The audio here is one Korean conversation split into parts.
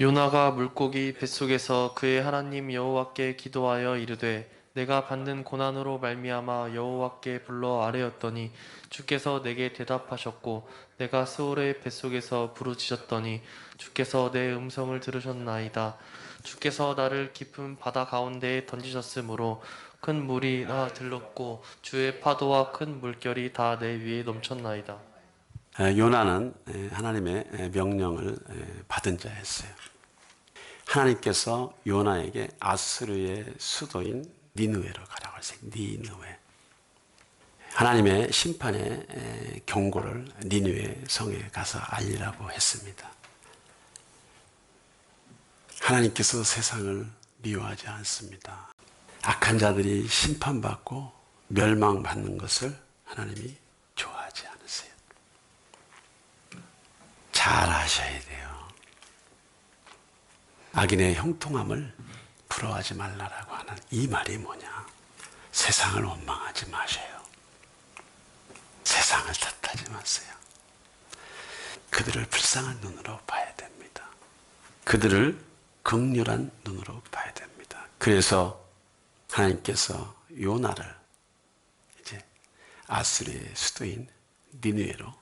요나가 물고기 뱃속에서 그의 하나님 여호와께 기도하여 이르되 내가 받는 고난으로 말미암아 여호와께 불러 아뢰었더니 주께서 내게 대답하셨고 내가 스올의 뱃속에서 부르짖었더니 주께서 내 음성을 들으셨나이다. 주께서 나를 깊은 바다 가운데에 던지셨으므로 큰 물이 나 들렀고 주의 파도와 큰 물결이 다 내 위에 넘쳤나이다. 요나는 하나님의 명령을 받은 자였어요. 하나님께서 요나에게 아수르의 수도인 니느웨로 가라고 했어요. 니느웨. 하나님의 심판의 경고를 니느웨 성에 가서 알리라고 했습니다. 하나님께서 세상을 미워하지 않습니다. 악한 자들이 심판받고 멸망받는 것을 하나님이 좋아하지 않으세요. 잘 아셔야 돼요. 악인의 형통함을 부러워하지 말라라고 하는 이 말이 뭐냐? 세상을 원망하지 마셔요. 세상을 탓하지 마세요. 그들을 불쌍한 눈으로 봐야 됩니다. 그들을 긍휼한 눈으로 봐야 됩니다. 그래서 하나님께서 요나를 이제 아수르의 수도인 니느웨로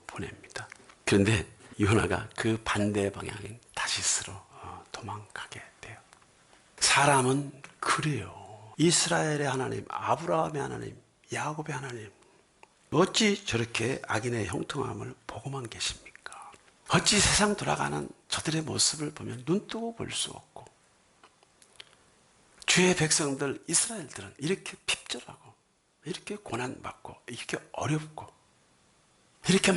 보냅니다. 그런데 요나가 그 반대 방향인 다시스로 도망가게 돼요. 사람은 그래요. 이스라엘의 하나님, 아브라함의 하나님, 야곱의 하나님, 어찌 저렇게 악인의 형통함을 보고만 계십니까? 어찌 세상 돌아가는 저들의 모습을 보면 눈 뜨고 볼 수 없고, 주의 백성들 이스라엘들은 이렇게 핍절하고 이렇게 고난받고 이렇게 어렵고 이렇게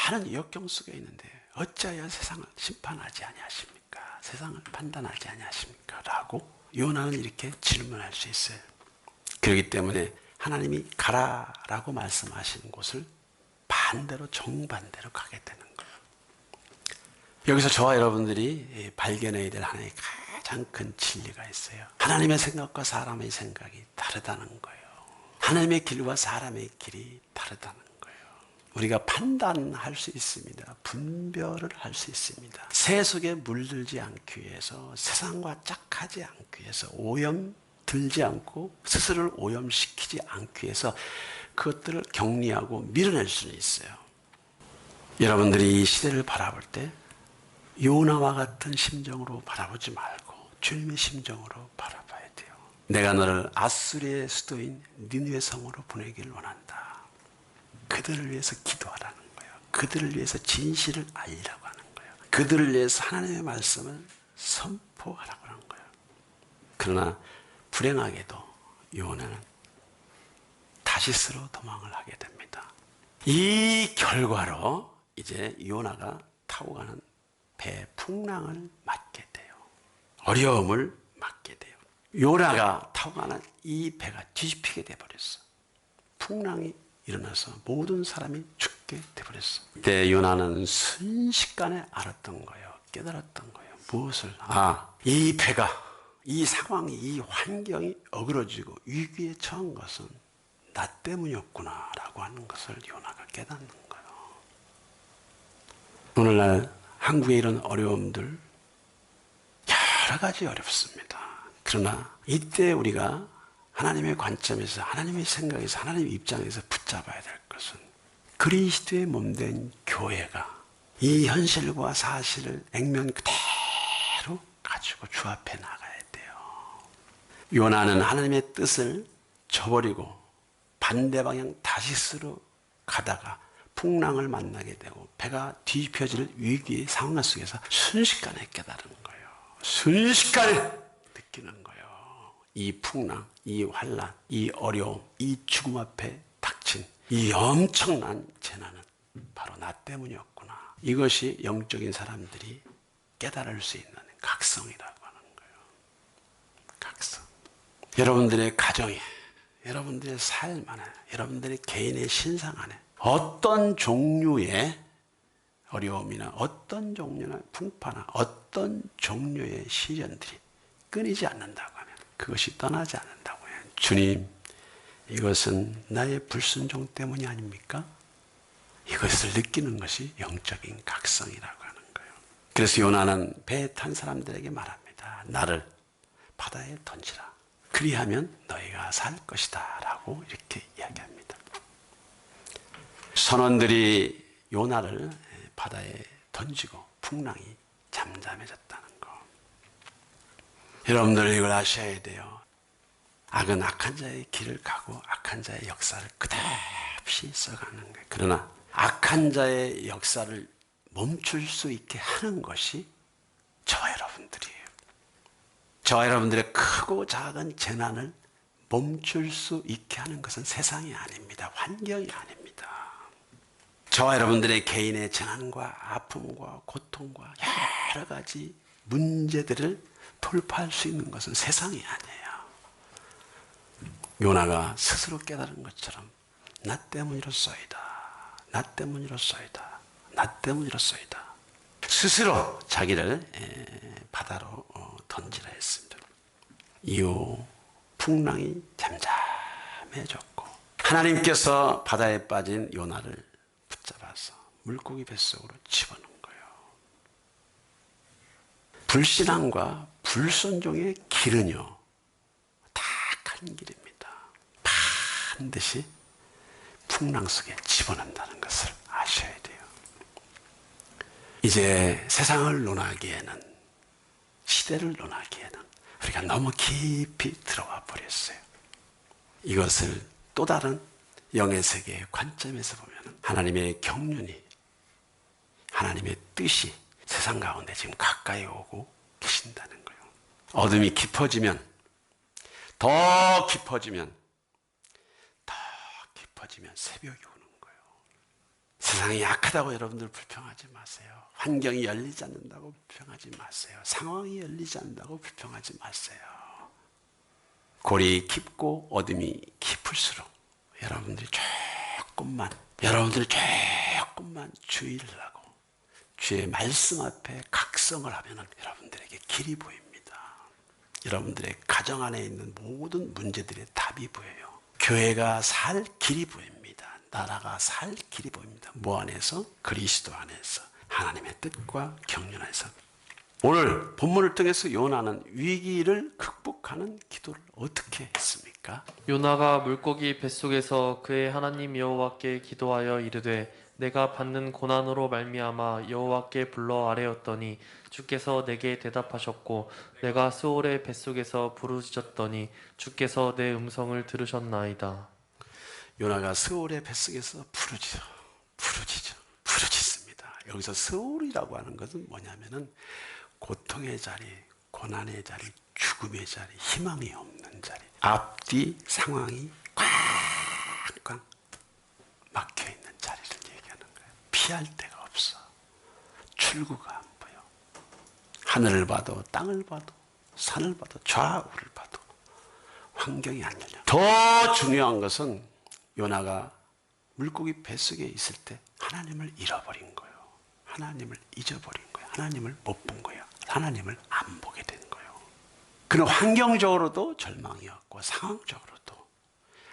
많은 역경 속에 있는데 어찌하여 세상을 심판하지 아니하십니까? 세상을 판단하지 아니하십니까? 라고 요나는 이렇게 질문할 수 있어요. 그렇기 때문에 하나님이 가라라고 말씀하신 곳을 반대로 정반대로 가게 되는 거예요. 여기서 저와 여러분들이 발견해야 될 하나의 가장 큰 진리가 있어요. 하나님의 생각과 사람의 생각이 다르다는 거예요. 하나님의 길과 사람의 길이 다르다는 거예요. 우리가 판단할 수 있습니다. 분별을 할 수 있습니다. 새 속에 물들지 않기 위해서, 세상과 짝하지 않기 위해서, 오염 들지 않고 스스로를 오염시키지 않기 위해서 그것들을 격리하고 밀어낼 수는 있어요. 여러분들이 이 시대를 바라볼 때 요나와 같은 심정으로 바라보지 말고 주님의 심정으로 바라봐야 돼요. 내가 너를 아수르의 수도인 니느웨 성으로 보내기를 원한다. 그들을 위해서 기도하라는 거예요. 그들을 위해서 진실을 알리라고 하는 거예요. 그들을 위해서 하나님의 말씀을 선포하라고 하는 거예요. 그러나 불행하게도 요나는 다시스로 도망을 하게 됩니다. 이 결과로 이제 요나가 타고 가는 배 풍랑을 맞게 돼요. 어려움을 맞게 돼요. 요나가 타고 가는 이 배가 뒤집히게 돼버렸어. 풍랑이 일어나서 모든 사람이 죽게 돼버렸어. 그때 요나는 순식간에 알았던 거예요. 깨달았던 거예요. 무엇을? 이 배가, 이 상황이, 이 환경이 어그러지고 위기에 처한 것은 나 때문이었구나 라고 하는 것을 요나가 깨닫는 거예요. 오늘날 한국의 이런 어려움들 여러 가지 어렵습니다. 그러나 이때 우리가 하나님의 관점에서, 하나님의 생각에서, 하나님의 입장에서 붙잡아야 될 것은 그리스도의 몸된 교회가 이 현실과 사실을 액면 그대로 가지고 주 앞에 나가야 돼요. 요나는 하나님의 뜻을 저버리고 반대 방향 다시스로 가다가 풍랑을 만나게 되고 배가 뒤집혀질 위기의 상황 속에서 순식간에 깨달은 거예요. 순식간에 느끼는 거예요. 이 풍랑, 이 환난, 이 어려움, 이 죽음 앞에 닥친 이 엄청난 재난은 바로 나 때문이었구나. 이것이 영적인 사람들이 깨달을 수 있는 각성이라고 하는 거예요. 각성. 여러분들의 가정에, 여러분들의 삶 안에, 여러분들의 개인의 신상 안에 어떤 종류의 어려움이나 어떤 종류의 풍파나 어떤 종류의 시련들이 끊이지 않는다고 하면, 그것이 떠나지 않는다고 하면, 주님, 이것은 나의 불순종 때문이 아닙니까? 이것을 느끼는 것이 영적인 각성이라고 하는 거예요. 그래서 요나는 배에 탄 사람들에게 말합니다. 나를 바다에 던지라. 그리하면 너희가 살 것이다 라고 이렇게 이야기합니다. 선원들이 요나를 바다에 던지고 풍랑이 잠잠해졌다는 거. 여러분들 이걸 아셔야 돼요. 악은 악한 자의 길을 가고 악한 자의 역사를 끝없이 써가는 거예요. 그러나 악한 자의 역사를 멈출 수 있게 하는 것이 저와 여러분들이에요. 저와 여러분들의 크고 작은 재난을 멈출 수 있게 하는 것은 세상이 아닙니다. 환경이 아닙니다. 저와 여러분들의 개인의 재난과 아픔과 고통과 여러 가지 문제들을 돌파할 수 있는 것은 세상이 아니에요. 요나가 스스로 깨달은 것처럼 나 때문이로소이다. 나 때문이로소이다. 나 때문이로소이다. 스스로 자기를 바다로 던지라 했습니다. 이후 풍랑이 잠잠해졌고 하나님께서 바다에 빠진 요나를 붙잡아서 물고기 뱃속으로 집어넣은 거예요. 불신앙과 불순종의 길은요 탁한 길입니다. 반드시 풍랑 속에 집어넣는다는 것을 아셔야 돼요. 이제 세상을 논하기에는, 시대를 논하기에는 우리가 너무 깊이 들어와 버렸어요. 이것을 또 다른 영의 세계의 관점에서 보면 하나님의 경륜이, 하나님의 뜻이 세상 가운데 지금 가까이 오고 계신다는 거예요. 어둠이 깊어지면, 더 깊어지면 새벽이 오는 거예요. 세상이 약하다고 여러분들 불평하지 마세요. 환경이 열리지 않는다고 불평하지 마세요. 상황이 열리지 않는다고 불평하지 마세요. 골이 깊고 어둠이 깊을수록 여러분들이 조금만 주의를 하고 주의 말씀 앞에 각성을 하면 여러분들에게 길이 보입니다. 여러분들의 가정 안에 있는 모든 문제들의 답이 보여요. 교회가 살 길이 보입니다. 나라가 살 길이 보입니다. 뭐 안에서? 그리스도 안에서. 하나님의 뜻과 경륜 안에서. 오늘 본문을 통해서 요나는 위기를 극복하는 기도를 어떻게 했습니까? 요나가 물고기 뱃속에서 그의 하나님 여호와께 기도하여 이르되 내가 받는 고난으로 말미암아 여호와께 불러 아뢰었더니 주께서 내게 대답하셨고 내가 스올의 뱃속에서 부르짖었더니 주께서 내 음성을 들으셨나이다. 요나가 스올의 뱃속에서 부르짖습니다. 여기서 스올이라고 하는 것은 뭐냐면은 고통의 자리, 고난의 자리, 죽음의 자리, 희망이 없는 자리, 앞뒤 상황이 꽉꽉 막혀 있는 자리를 얘기하는 거예요. 피할 데가 없어. 출구가 안 보여. 하늘을 봐도 땅을 봐도 산을 봐도 좌우를 봐도 환경이 안 열려. 더 중요한 것은 요나가 물고기 뱃속에 있을 때 하나님을 잃어버린 거예요. 하나님을 잊어버린 거예요. 하나님을 못 본 거예요. 하나님을 안 보게 된 거예요. 그는 환경적으로도 절망이었고 상황적으로도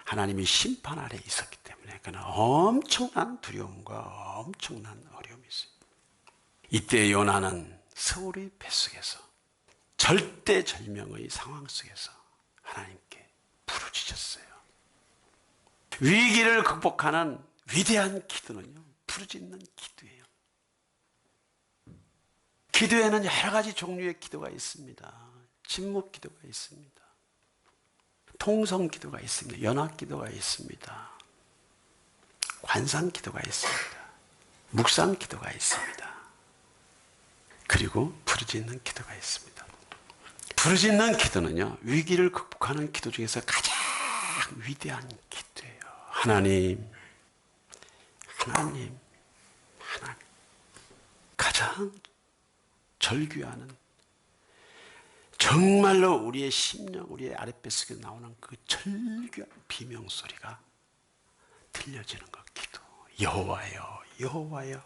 하나님이 심판 아래 있었기 때문에 그는 엄청난 두려움과 엄청난 어려움이 있어요. 이때 요나는 스올의 뱃속에서 절대절명의 상황 속에서 하나님께 부르짖었어요. 위기를 극복하는 위대한 기도는요, 부르짖는 기도예요. 기도에는 여러 가지 종류의 기도가 있습니다. 침묵 기도가 있습니다. 통성 기도가 있습니다. 연합 기도가 있습니다. 관상 기도가 있습니다. 묵상 기도가 있습니다. 그리고 부르짖는 기도가 있습니다. 부르짖는 기도는요, 위기를 극복하는 기도 중에서 가장 위대한 기도예요. 하나님. 가장 절규하는, 정말로 우리의 심령, 우리의 아랫뱃속에 나오는 그 절규한 비명소리가 들려지는 것 기도. 여호와여, 여호와여,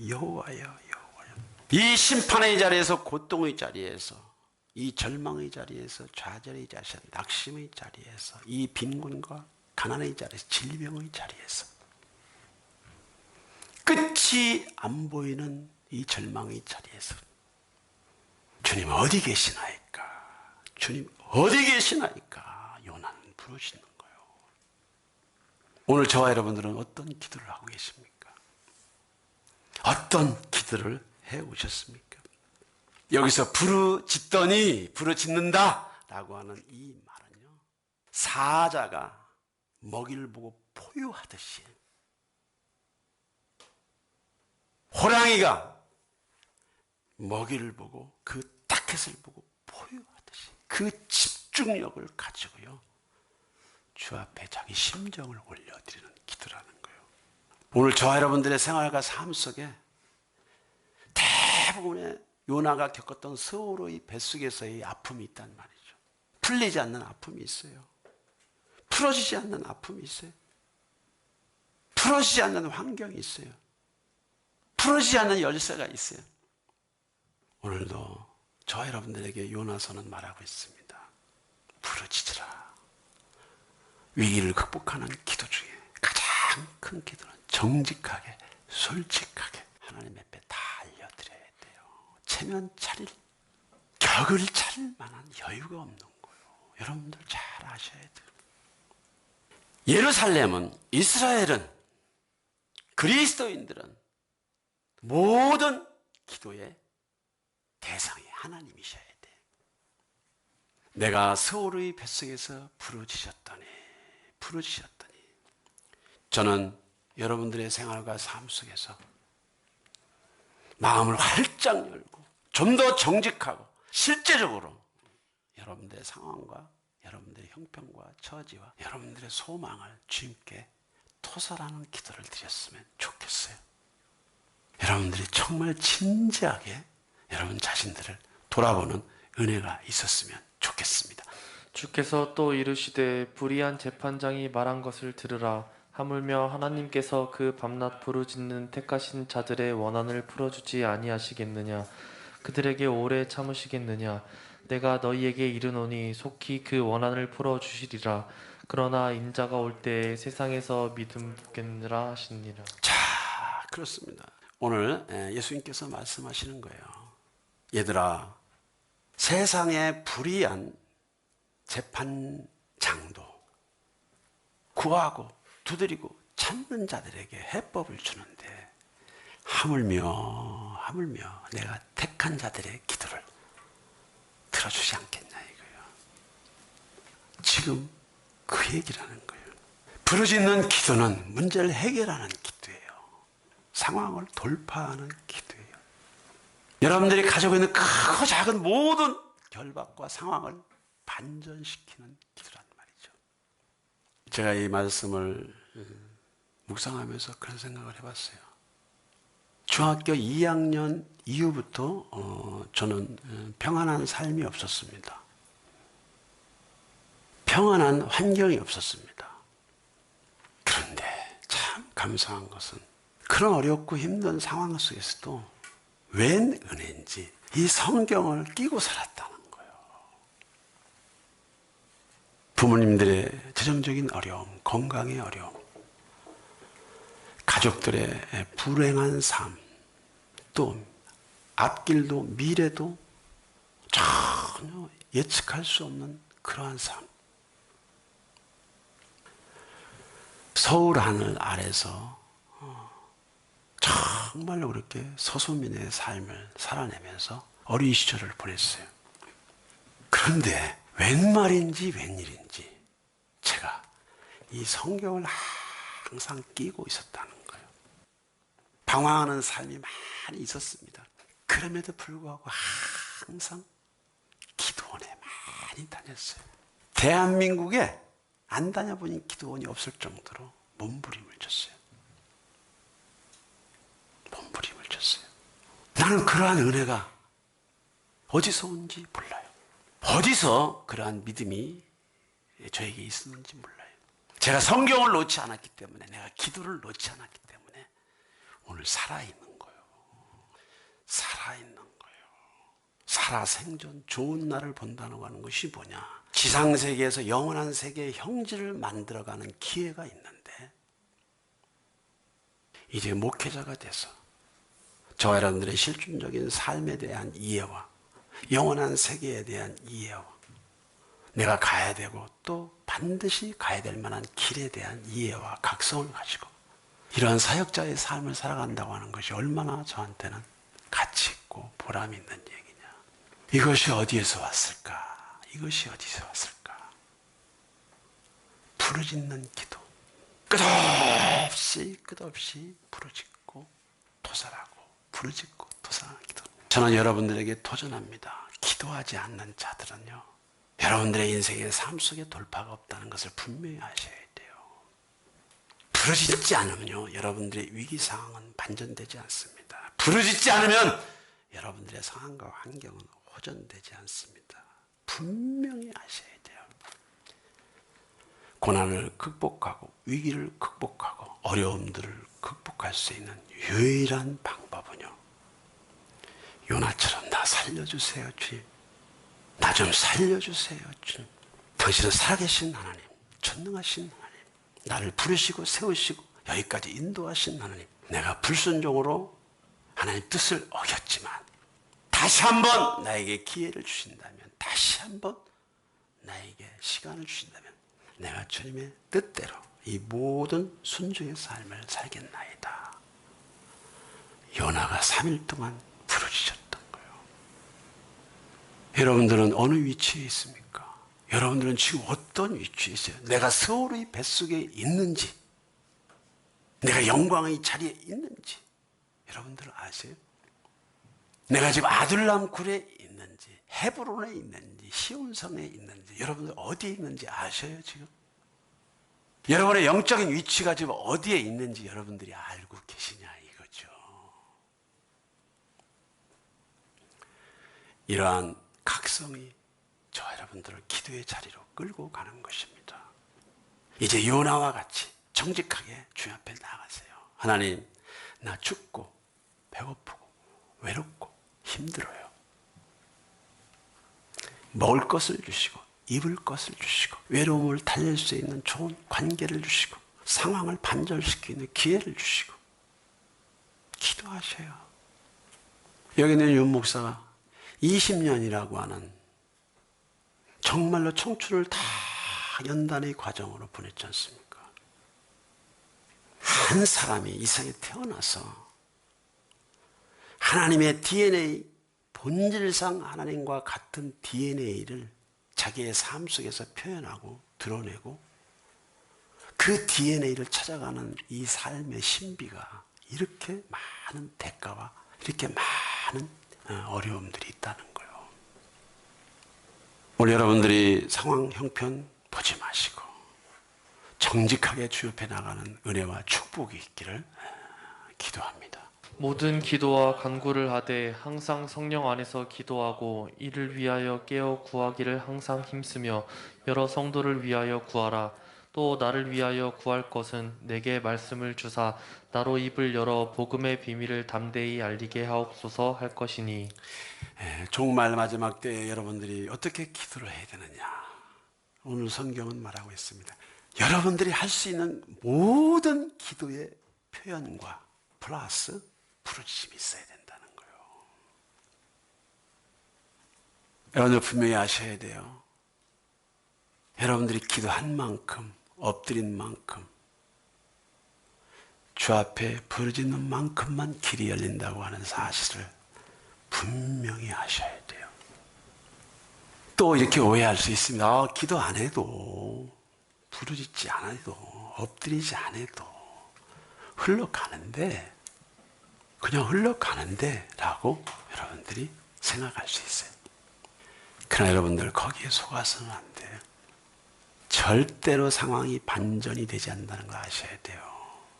여호와여, 여호와여. 이 심판의 자리에서, 고통의 자리에서, 이 절망의 자리에서, 좌절의 자리에서, 낙심의 자리에서, 이 빈곤과 가난의 자리에서, 질병의 자리에서, 끝이 안 보이는 이 절망의 자리에서 주님 어디 계시나이까? 주님 어디 계시나이까? 요나는 부르시는 거예요. 오늘 저와 여러분들은 어떤 기도를 하고 계십니까? 어떤 기도를 해오셨습니까? 여기서 부르짖는다 라고 하는 이 말은요, 사자가 먹이를 보고 포효하듯이, 호랑이가 먹이를 보고 그 타켓을 보고 포효하듯이 그 집중력을 가지고요, 주 앞에 자기 심정을 올려드리는 기도라는 거예요. 오늘 저와 여러분들의 생활과 삶 속에 대부분의 요나가 겪었던 서울의 뱃속에서의 아픔이 있단 말이죠. 풀리지 않는 아픔이 있어요. 풀어지지 않는 아픔이 있어요. 풀어지지 않는 환경이 있어요. 풀어지지 않는 열쇠가 있어요. 오늘도 저와 여러분들에게 요나서는 말하고 있습니다. 부르짖으라. 위기를 극복하는 기도 중에 가장 큰 기도는 정직하게, 솔직하게 하나님 앞에 다 알려드려야 돼요. 체면 차릴, 격을 차릴 만한 여유가 없는 거예요. 여러분들 잘 아셔야 돼요. 예루살렘은, 이스라엘은, 그리스도인들은 모든 기도의 대상이 하나님이셔야 돼. 내가 서울의 뱃속에서 부르짖었더니 저는 여러분들의 생활과 삶 속에서 마음을 활짝 열고 좀 더 정직하고 실제적으로 여러분들의 상황과 여러분들의 형편과 처지와 여러분들의 소망을 주님께 토설하는 기도를 드렸으면 좋겠어요. 여러분들이 정말 진지하게 여러분 자신들을 돌아보는 은혜가 있었으면 좋겠습니다. 주께서 또 이르시되 불의한 재판장이 말한 것을 들으라. 하물며 하나님께서 그 밤낮 부르짖는 택하신 자들의 원한을 풀어주지 아니하시겠느냐? 그들에게 오래 참으시겠느냐? 내가 너희에게 이르노니 속히 그 원한을 풀어주시리라. 그러나 인자가 올 때에 세상에서 믿음겠느라 하시니라. 자, 그렇습니다. 오늘 예수님께서 말씀하시는 거예요. 얘들아, 세상의 불의한 재판장도 구하고 두드리고 찾는 자들에게 해법을 주는데 하물며 내가 택한 자들의 기도를 들어주지 않겠냐 이거예요. 지금 그 얘기를 하는 거예요. 부르짖는 기도는 문제를 해결하는 기도예요. 상황을 돌파하는 기도예요. 여러분들이 가지고 있는 크고 작은 모든 결박과 상황을 반전시키는 기도란 말이죠. 제가 이 말씀을 묵상하면서 그런 생각을 해봤어요. 중학교 2학년 이후부터 저는 평안한 삶이 없었습니다. 평안한 환경이 없었습니다. 그런데 참 감사한 것은 그런 어렵고 힘든 상황 속에서도 웬 은혜인지 이 성경을 끼고 살았다는 거예요. 부모님들의 재정적인 어려움, 건강의 어려움, 가족들의 불행한 삶, 또 앞길도 미래도 전혀 예측할 수 없는 그러한 삶. 서울 하늘 아래서 정말로 그렇게 소소민의 삶을 살아내면서 어린 시절을 보냈어요. 그런데 웬 말인지 웬일인지 제가 이 성경을 항상 끼고 있었다는 거예요. 방황하는 삶이 많이 있었습니다. 그럼에도 불구하고 항상 기도원에 많이 다녔어요. 대한민국에 안 다녀보니 기도원이 없을 정도로 몸부림을 쳤어요. 몸부림을 쳤어요. 나는 그러한 은혜가 어디서 온지 몰라요. 어디서 그러한 믿음이 저에게 있었는지 몰라요. 제가 성경을 놓지 않았기 때문에, 내가 기도를 놓지 않았기 때문에 오늘 살아있는 거예요. 살아있는 거예요. 살아생전 좋은 날을 본다고 하는 것이 뭐냐? 지상세계에서 영원한 세계의 형질을 만들어가는 기회가 있는데 이제 목회자가 돼서 저와 여러분들의 실존적인 삶에 대한 이해와 영원한 세계에 대한 이해와 내가 가야 되고 또 반드시 가야 될 만한 길에 대한 이해와 각성을 가지고 이러한 사역자의 삶을 살아간다고 하는 것이 얼마나 저한테는 가치 있고 보람 있는 얘기냐. 이것이 어디에서 왔을까? 이것이 어디서 왔을까? 부르짖는 기도. 끝없이 부르짖고 도살하고 부르짖고 도살하는 기도. 저는 여러분들에게 도전합니다. 기도하지 않는 자들은요, 여러분들의 인생의 삶 속에 돌파가 없다는 것을 분명히 아셔야 돼요. 부르짖지 않으면요, 여러분들의 위기 상황은 반전되지 않습니다. 부르짖지 않으면 여러분들의 상황과 환경은 호전되지 않습니다. 분명히 아셔야 돼요. 고난을 극복하고 위기를 극복하고 어려움들을 극복할 수 있는 유일한 방법은요, 요나처럼 나 살려주세요 주님, 나 좀 살려주세요 주님, 당신은 살아계신 하나님, 전능하신 하나님, 나를 부르시고 세우시고 여기까지 인도하신 하나님, 내가 불순종으로 하나님 뜻을 어겼지만 다시 한번 나에게 기회를 주신다면, 다시 한번 나에게 시간을 주신다면 내가 주님의 뜻대로 이 모든 순종의 삶을 살겠나이다. 요나가 3일 동안 부르짖었던 거예요. 여러분들은 어느 위치에 있습니까? 여러분들은 지금 어떤 위치에 있어요? 내가 서울의 뱃속에 있는지, 내가 영광의 자리에 있는지 여러분들 아세요? 내가 지금 아둘람 굴에 있는지, 헤브론에 있는지, 시온성에 있는지, 여러분들 어디에 있는지 아셔요 지금? 여러분의 영적인 위치가 지금 어디에 있는지 여러분들이 알고 계시냐 이거죠. 이러한 각성이 저 여러분들을 기도의 자리로 끌고 가는 것입니다. 이제 요나와 같이 정직하게 주님 앞에 나가세요. 하나님, 나 춥고 배고프고 외롭고 힘들어요. 먹을 것을 주시고 입을 것을 주시고 외로움을 달랠 수 있는 좋은 관계를 주시고 상황을 반전시키는 기회를 주시고 기도하셔요. 여기는 윤 목사가 20년이라고 하는 정말로 청춘을 다 연단의 과정으로 보냈지 않습니까? 한 사람이 이 세상에 태어나서 하나님의 DNA, 본질상 하나님과 같은 DNA를 자기의 삶 속에서 표현하고 드러내고 그 DNA를 찾아가는 이 삶의 신비가 이렇게 많은 대가와 이렇게 많은 어려움들이 있다는 거예요. 우리 여러분들이 상황 형편 보지 마시고 정직하게 주 옆에 나가는 은혜와 축복이 있기를 기도합니다. 모든 기도와 간구를 하되 항상 성령 안에서 기도하고 이를 위하여 깨어 구하기를 항상 힘쓰며 여러 성도를 위하여 구하라. 또 나를 위하여 구할 것은 내게 말씀을 주사 나로 입을 열어 복음의 비밀을 담대히 알리게 하옵소서 할 것이니. 종말 마지막 때에 여러분들이 어떻게 기도를 해야 되느냐, 오늘 성경은 말하고 있습니다. 여러분들이 할 수 있는 모든 기도의 표현과 플러스 부르짖음이 있어야 된다는 거예요. 여러분들 분명히 아셔야 돼요. 여러분들이 기도한 만큼, 엎드린 만큼, 주 앞에 부르짖는 만큼만 길이 열린다고 하는 사실을 분명히 아셔야 돼요. 또 이렇게 오해할 수 있습니다. 기도 안 해도, 부르짖지 않아도, 엎드리지 않아도 흘러가는데, 그냥 흘러가는데 라고 여러분들이 생각할 수 있어요. 그러나 여러분들 거기에 속아서는 안 돼요. 절대로 상황이 반전이 되지 않는다는 걸 아셔야 돼요.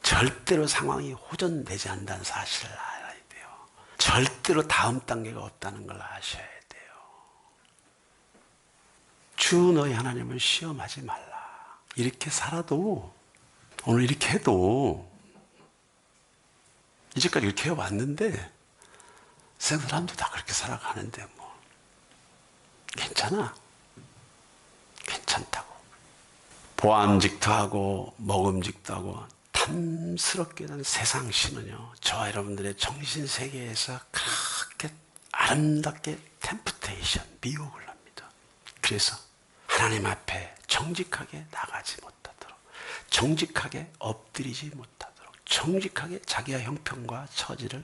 절대로 상황이 호전되지 않는다는 사실을 알아야 돼요. 절대로 다음 단계가 없다는 걸 아셔야 돼요. 주 너희 하나님을 시험하지 말라. 이렇게 살아도, 오늘 이렇게 해도, 이제까지 이렇게 해왔는데 사람도 다 그렇게 살아가는데 뭐 괜찮아, 괜찮다고. 보암직도 하고 먹음직도 하고 탐스럽게 된 세상 신은요, 저와 여러분들의 정신세계에서 그렇게 아름답게 템프테이션, 미혹을 합니다. 그래서 하나님 앞에 정직하게 나가지 못하도록, 정직하게 엎드리지 못하도록, 정직하게 자기의 형편과 처지를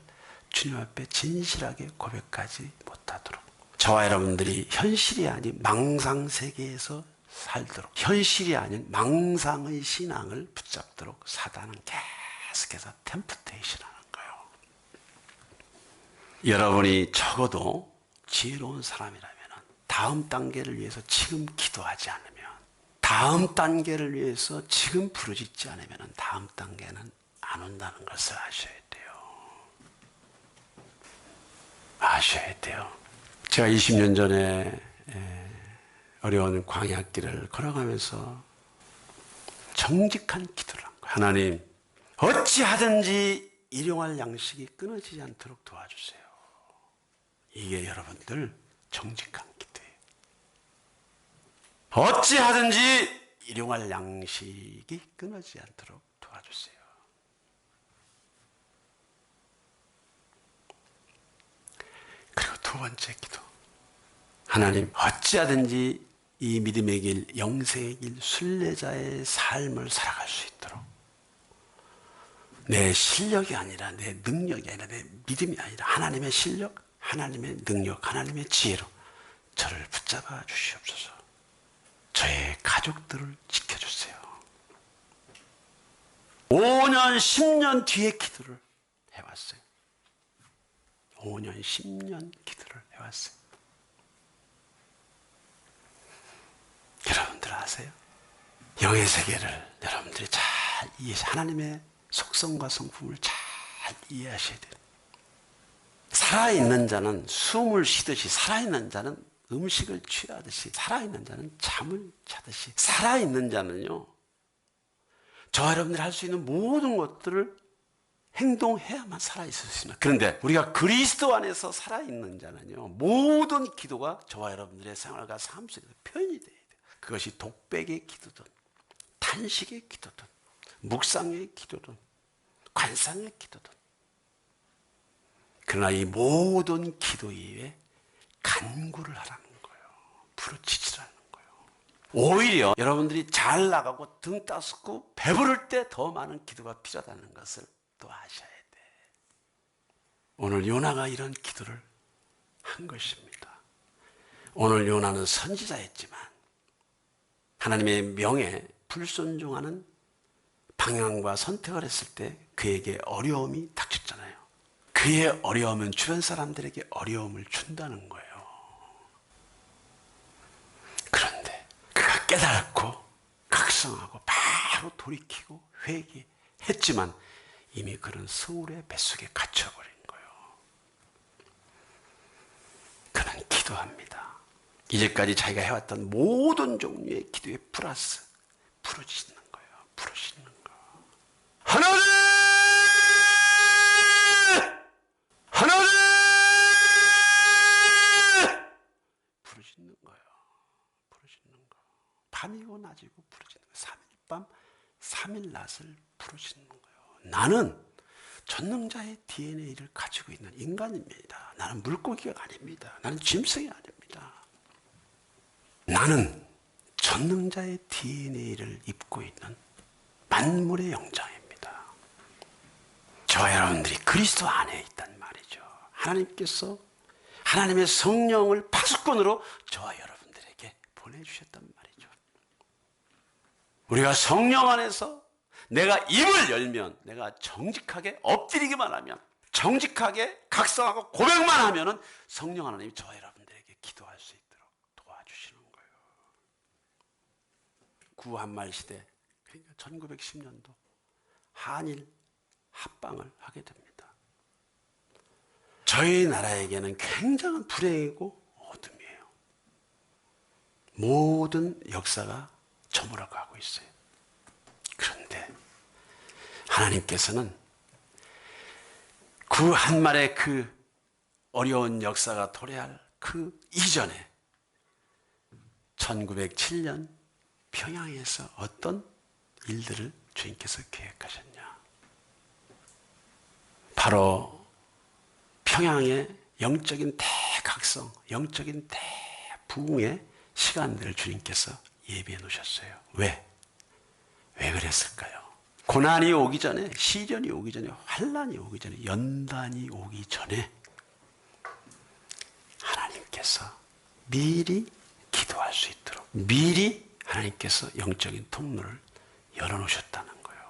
주님 앞에 진실하게 고백하지 못하도록, 저와 여러분들이 현실이 아닌 망상 세계에서 살도록, 현실이 아닌 망상의 신앙을 붙잡도록 사단은 계속해서 템프테이션 하는 거예요. 여러분이 적어도 지혜로운 사람이라면 다음 단계를 위해서 지금 기도하지 않으면, 다음 단계를 위해서 지금 부르짖지 않으면 다음 단계는 안 온다는 것을 아셔야 돼요. 아셔야 돼요. 제가 20년 전에 어려운 광야길을 걸어가면서 정직한 기도를 한 거예요. 하나님, 어찌하든지 일용할 양식이 끊어지지 않도록 도와주세요. 이게 여러분들 정직한 기도예요. 어찌하든지 일용할 양식이 끊어지지 않도록 도와주세요. 그리고 두 번째 기도. 하나님, 어찌하든지 이 믿음의 길, 영생의 길, 순례자의 삶을 살아갈 수 있도록 내 실력이 아니라, 내 능력이 아니라, 내 믿음이 아니라 하나님의 실력, 하나님의 능력, 하나님의 지혜로 저를 붙잡아 주시옵소서. 저의 가족들을 지켜주세요. 5년, 10년 뒤에 기도를 해왔어요. 5년, 10년 기도를 해왔어요. 여러분들 아세요? 영의 세계를 여러분들이 잘 이해하셔야, 하나님의 속성과 성품을 잘 이해하셔야 돼요. 살아있는 자는 숨을 쉬듯이, 살아있는 자는 음식을 취하듯이, 살아있는 자는 잠을 자듯이, 살아있는 자는요, 저와 여러분들이 할 수 있는 모든 것들을 행동해야만 살아있을 수 있습니다. 그런데 우리가 그리스도 안에서 살아있는 자는요, 모든 기도가 저와 여러분들의 생활과 삶 속에서 표현이 돼야 돼요. 그것이 독백의 기도든, 탄식의 기도든, 묵상의 기도든, 관상의 기도든. 그러나 이 모든 기도 이외에 간구를 하라는 거예요. 부르짖으라는 거예요. 오히려 여러분들이 잘 나가고 등 따숩고 배부를 때 더 많은 기도가 필요하다는 것을 또 아셔야 돼. 오늘 요나가 이런 기도를 한 것입니다. 오늘 요나는 선지자였지만 하나님의 명에 불순종하는 방향과 선택을 했을 때 그에게 어려움이 닥쳤잖아요. 그의 어려움은 주변 사람들에게 어려움을 준다는 거예요. 그런데 그가 깨달고 각성하고 바로 돌이키고 회개했지만 이미 그는 서울의 뱃속에 갇혀버린 거예요. 그는 기도합니다. 이제까지 자기가 해왔던 모든 종류의 기도에 플러스 부르짖는 거예요. 부르짖는 거예요. 하나님! 하나님! 부르짖는 거예요. 부르짖는 거. 밤이고 낮이고 부르짖는 거예요. 3일 밤, 3일 낮을 부르짖는 거예요. 나는 전능자의 DNA를 가지고 있는 인간입니다. 나는 물고기가 아닙니다. 나는 짐승이 아닙니다. 나는 전능자의 DNA를 입고 있는 만물의 영장입니다. 저와 여러분들이 그리스도 안에 있단 말이죠. 하나님께서 하나님의 성령을 파수꾼으로 저와 여러분들에게 보내주셨단 말이죠. 우리가 성령 안에서 내가 입을 열면, 내가 정직하게 엎드리기만 하면, 정직하게 각성하고 고백만 하면은 성령 하나님이 저와 여러분들에게 기도할 수 있도록 도와주시는 거예요. 구한말 시대, 그러니까 1910년도 한일 합방을 하게 됩니다. 저희 나라에게는 굉장한 불행이고 어둠이에요. 모든 역사가 저물어가고 있어요. 그런데 하나님께서는 그 한말의 그 어려운 역사가 도래할 그 이전에 1907년 평양에서 어떤 일들을 주님께서 계획하셨냐. 바로 평양의 영적인 각성, 영적인 대부흥의 시간들을 주님께서 예비해 놓으셨어요. 왜? 왜 그랬을까요? 고난이 오기 전에, 시련이 오기 전에, 환난이 오기 전에, 연단이 오기 전에 하나님께서 미리 기도할 수 있도록 미리 하나님께서 영적인 통로를 열어놓으셨다는 거예요.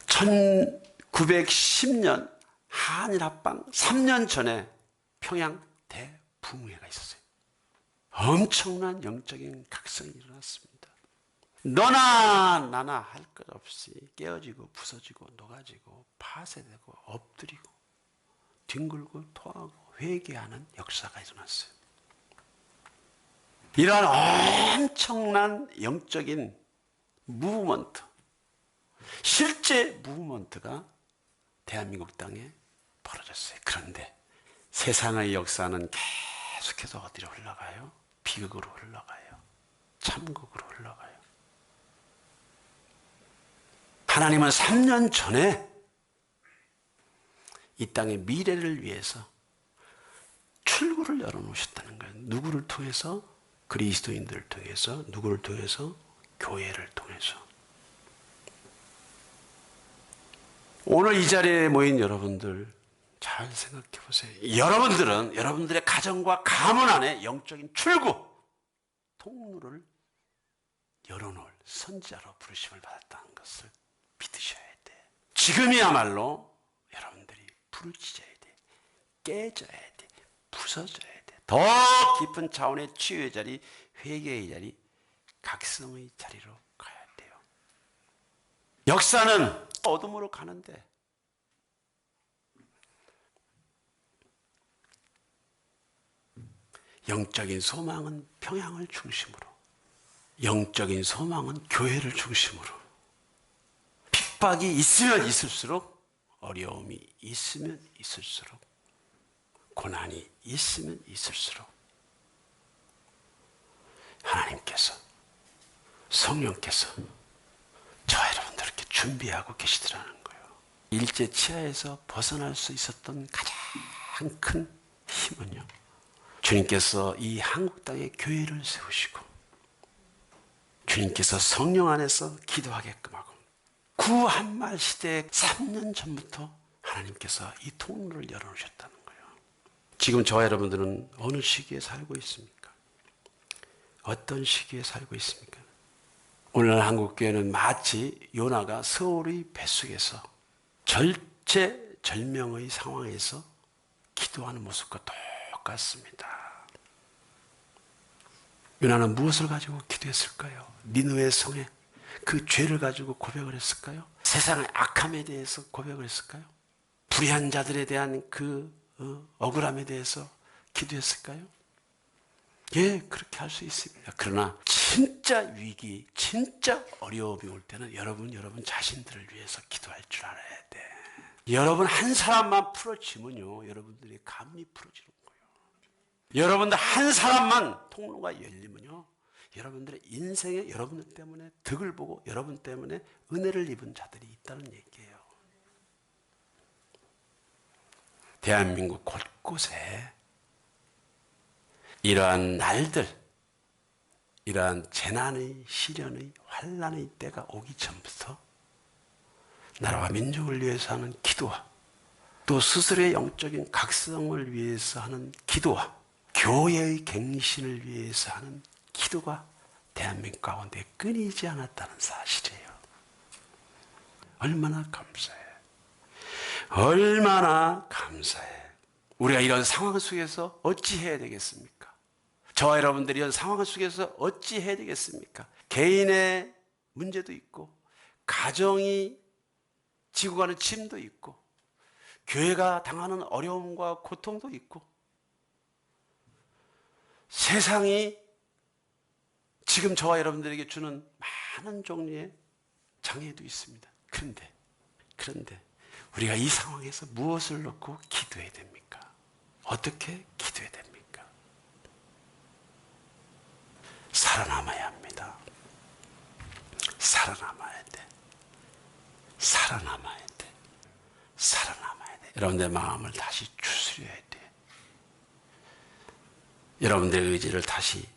1910년 한일합방 3년 전에 평양 대붕괴가 있었어요. 엄청난 영적인 각성이 일어났습니다. 너나 나나 할 것 없이 깨어지고 부서지고 녹아지고 파쇄되고 엎드리고 뒹굴고 토하고 회개하는 역사가 일어났어요. 이러한 엄청난 영적인 무브먼트, 실제 무브먼트가 대한민국 땅에 벌어졌어요. 그런데 세상의 역사는 계속해서 어디로 흘러가요? 비극으로 흘러가요. 참극으로 흘러가요. 하나님은 3년 전에 이 땅의 미래를 위해서 출구를 열어놓으셨다는 거예요. 누구를 통해서? 그리스도인들을 통해서. 누구를 통해서? 교회를 통해서. 오늘 이 자리에 모인 여러분들 잘 생각해 보세요. 여러분들은 여러분들의 가정과 가문 안에 영적인 출구, 통로를 열어놓을 선지자로 부르심을 받았다는 것을 믿으셔야 돼. 지금이야말로 여러분들이 부르짖어야 돼. 깨져야 돼. 부서져야 돼. 더 깊은 차원의 치유의 자리, 회개의 자리, 각성의 자리로 가야 돼요. 역사는 어둠으로 가는데 영적인 소망은 평양을 중심으로, 영적인 소망은 교회를 중심으로, 핍박이 있으면 있을수록, 어려움이 있으면 있을수록, 고난이 있으면 있을수록 하나님께서, 성령께서 저와 여러분들 이렇게 준비하고 계시더라는 거예요. 일제 치하에서 벗어날 수 있었던 가장 큰 힘은요, 주님께서 이 한국 땅에 교회를 세우시고 주님께서 성령 안에서 기도하게끔 하고 구한말 시대 3년 전부터 하나님께서 이 통로를 열어놓으셨다는 거예요. 지금 저와 여러분들은 어느 시기에 살고 있습니까? 어떤 시기에 살고 있습니까? 오늘날 한국교회는 마치 요나가 서울의 뱃속에서 절체절명의 상황에서 기도하는 모습과 똑같습니다. 요나는 무엇을 가지고 기도했을까요? 니느웨 성에 그 죄를 가지고 고백을 했을까요? 세상의 악함에 대해서 고백을 했을까요? 불의한 자들에 대한 그 억울함에 대해서 기도했을까요? 예, 그렇게 할 수 있습니다. 그러나 진짜 위기, 진짜 어려움이 올 때는 여러분 자신들을 위해서 기도할 줄 알아야 돼. 여러분 한 사람만 풀어지면요, 여러분들의 가문이 풀어지는 거예요. 여러분들 한 사람만 통로가 열리면요, 여러분들의 인생에 여러분들 때문에 덕을 보고 여러분 때문에 은혜를 입은 자들이 있다는 얘기예요. 대한민국 곳곳에 이러한 날들, 이러한 재난의, 시련의, 환난의 때가 오기 전부터 나라와 민족을 위해서 하는 기도와 또 스스로의 영적인 각성을 위해서 하는 기도와 교회의 갱신을 위해서 하는 기도가 대한민국 가운데 끊이지 않았다는 사실이에요. 얼마나 감사해. 얼마나 감사해. 우리가 이런 상황 속에서 어찌 해야 되겠습니까? 저와 여러분들이 이런 상황 속에서 어찌 해야 되겠습니까? 개인의 문제도 있고, 가정이 지고 가는 짐도 있고, 교회가 당하는 어려움과 고통도 있고, 세상이 지금 저와 여러분들에게 주는 많은 종류의 장애도 있습니다. 그런데 우리가 이 상황에서 무엇을 놓고 기도해야 됩니까? 어떻게 기도해야 됩니까? 살아남아야 합니다. 살아남아야 돼. 살아남아야 돼. 살아남아야 돼. 여러분의 마음을 다시 추스려야 돼. 여러분들의 의지를 다시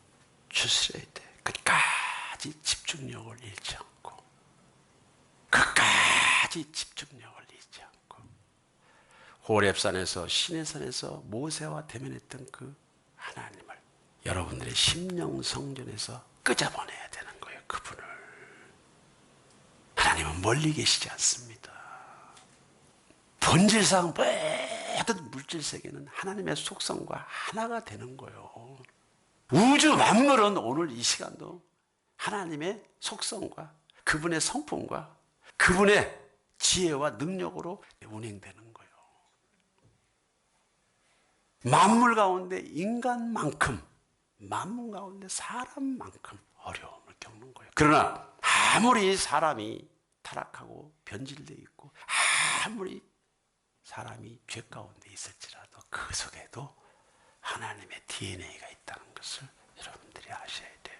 추스려야 돼. 끝까지 집중력을 잃지 않고, 끝까지 집중력을 잃지 않고, 호렙산에서 시내산에서 모세와 대면했던 그 하나님을 여러분들의 심령 성전에서 끄집어내야 되는 거예요. 그분을. 하나님은 멀리 계시지 않습니다. 본질상 모든 물질 세계는 하나님의 속성과 하나가 되는 거예요. 우주 만물은 오늘 이 시간도 하나님의 속성과 그분의 성품과 그분의 지혜와 능력으로 운행되는 거예요. 만물 가운데 인간만큼, 만물 가운데 사람만큼 어려움을 겪는 거예요. 그러나 아무리 사람이 타락하고 변질되어 있고 아무리 사람이 죄 가운데 있을지라도 그 속에도 하나님의 DNA가 있다는 것을 여러분들이 아셔야 돼요.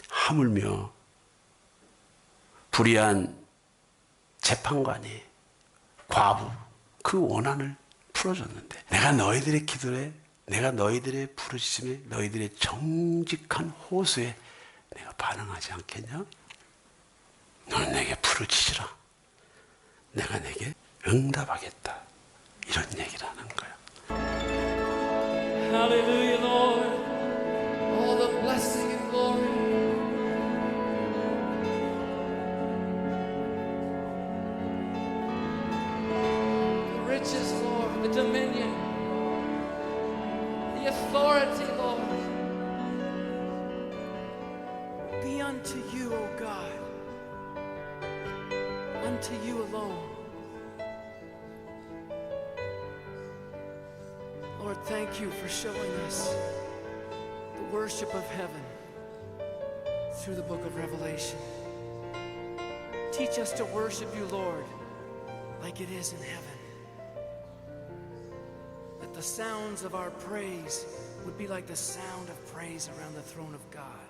하물며 불의한 재판관이 과부 그 원한을 풀어줬는데 내가 너희들의 기도에, 내가 너희들의 부르짖음에, 너희들의 정직한 호소에 내가 반응하지 않겠냐? 너는 내게 부르짖으라. 내가 내게 응답하겠다. 이런 얘기를 하는 거야. Hallelujah, Lord. All the blessing and glory. The riches, Lord, the dominion, the authority, Lord. Be unto you, O God, unto you alone. Lord, thank you for showing us the worship of heaven through the book of Revelation. Teach us to worship you, Lord, like it is in heaven. That the sounds of our praise would be like the sound of praise around the throne of God.